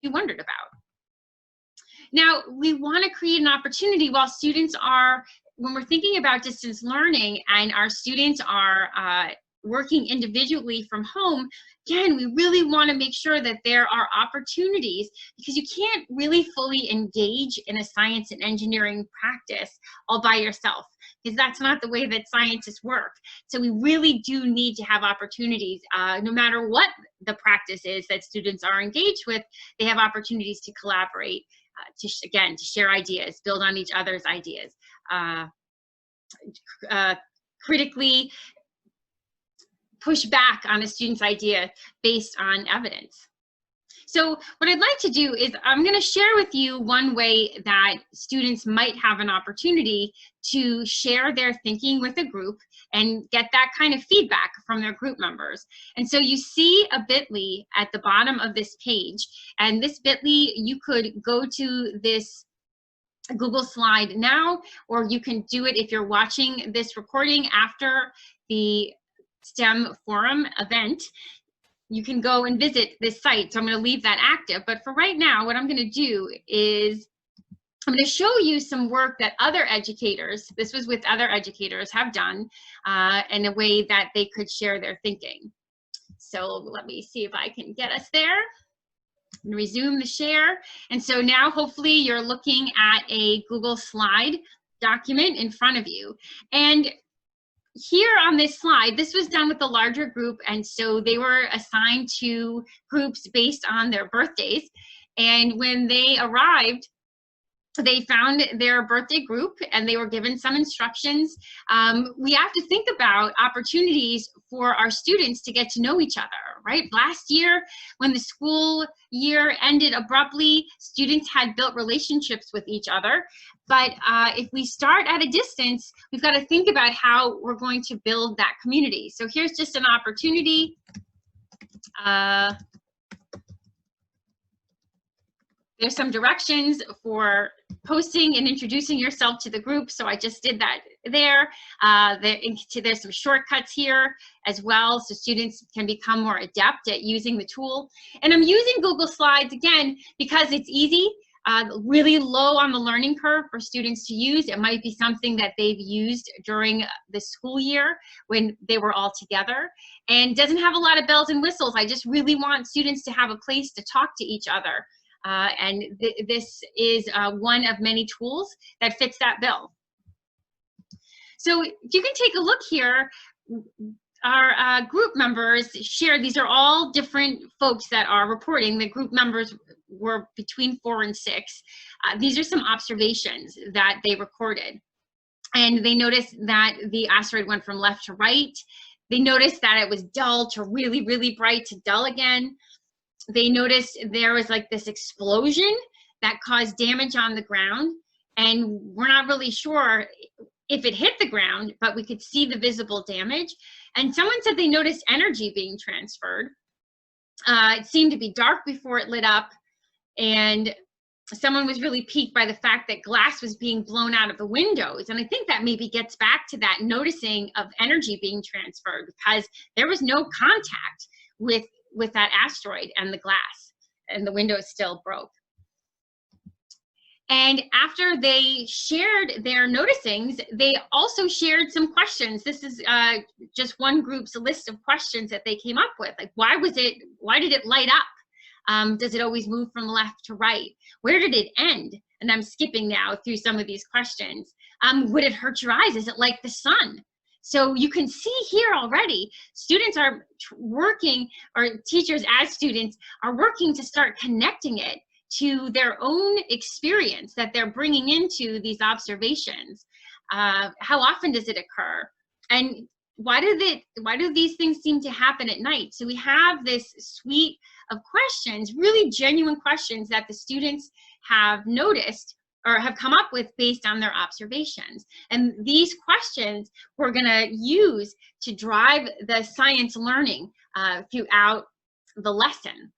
you wondered about. Now, we want to create an opportunity while students are, when we're thinking about distance learning and our students are working individually from home, again, we really want to make sure that there are opportunities, because you can't really fully engage in a science and engineering practice all by yourself, because that's not the way that scientists work. So we really do need to have opportunities, no matter what the practice is that students are engaged with, they have opportunities to collaborate, again, to share ideas, build on each other's ideas, critically push back on a student's idea based on evidence. So what I'd like to do is I'm going to share with you one way that students might have an opportunity to share their thinking with a group and get that kind of feedback from their group members. And so you see a bit.ly at the bottom of this page, and this bit.ly, you could go to this Google slide now, or you can do it if you're watching this recording after the STEM forum event. You can go and visit this site. So I'm going to leave that active. But for right now, what I'm going to do is I'm going to show you some work that other educators, this was with other educators, have done in a way that they could share their thinking. So let me see if I can get us there. And resume the share. And so now hopefully you're looking at a Google slide document in front of you. And here on this slide, this was done with a larger group, and so they were assigned to groups based on their birthdays. And when they arrived, they found their birthday group and they were given some instructions. We have to think about opportunities for our students to get to know each other, right? Last year, when the school year ended abruptly, students had built relationships with each other. But if we start at a distance, we've got to think about how we're going to build that community. So here's just an opportunity. There's some directions for posting and introducing yourself to the group, so I just did that there. There's some shortcuts here as well, so students can become more adept at using the tool. And I'm using Google Slides, again, because it's easy, really low on the learning curve for students to use. It might be something that they've used during the school year when they were all together, and doesn't have a lot of bells and whistles. I just really want students to have a place to talk to each other. This is one of many tools that fits that bill. So you can take a look here. Our group members shared, these are all different folks that are reporting. The group members were between 4 and 6. These are some observations that they recorded. And they noticed that the asteroid went from left to right. They noticed that it was dull to really, really bright to dull again. They noticed there was like this explosion that caused damage on the ground, and we're not really sure if it hit the ground, but we could see the visible damage. And someone said they noticed energy being transferred. It seemed to be dark before it lit up, and someone was really piqued by the fact that glass was being blown out of the windows. And I think that maybe gets back to that noticing of energy being transferred, because there was no contact with that asteroid and the glass, and the windows still broke. And after they shared their noticings, they also shared some questions. This is just one group's list of questions that they came up with. Like, why did it light up? Does it always move from left to right? Where did it end? And I'm skipping now through some of these questions. Would it hurt your eyes? Is it like the sun? So you can see here already, students are working, or teachers as students are working to start connecting it to their own experience that they're bringing into these observations. How often does it occur? And why do these things seem to happen at night? So we have this suite of questions, really genuine questions that the students have noticed or have come up with based on their observations. And these questions we're gonna use to drive the science learning throughout the lesson.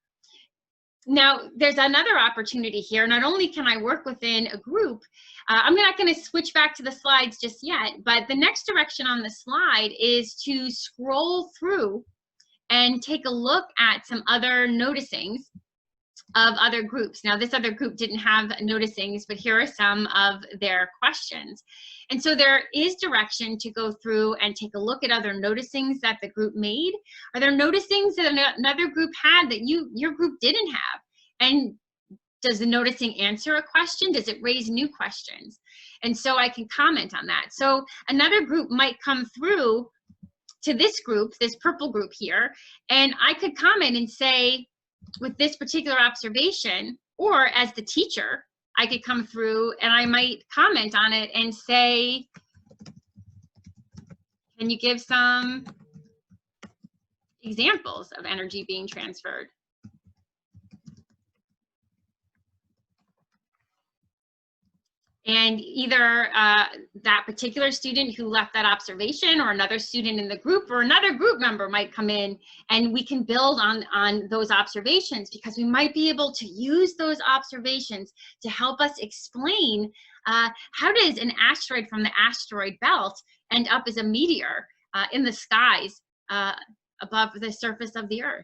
Now, there's another opportunity here. Not only can I work within a group, I'm not gonna switch back to the slides just yet, but the next direction on the slide is to scroll through and take a look at some other noticings of other groups. Now, this other group didn't have noticings, but here are some of their questions. And so there is direction to go through and take a look at other noticings that the group made. Are there noticings that another group had that your group didn't have? And does the noticing answer a question? Does it raise new questions? And so I can comment on that. So another group might come through to this group, this purple group here, and I could comment and say, with this particular observation, or as the teacher, I could come through and I might comment on it and say, can you give some examples of energy being transferred? And either that particular student who left that observation, or another student in the group, or another group member might come in, and we can build on those observations, because we might be able to use those observations to help us explain how does an asteroid from the asteroid belt end up as a meteor in the skies above the surface of the Earth.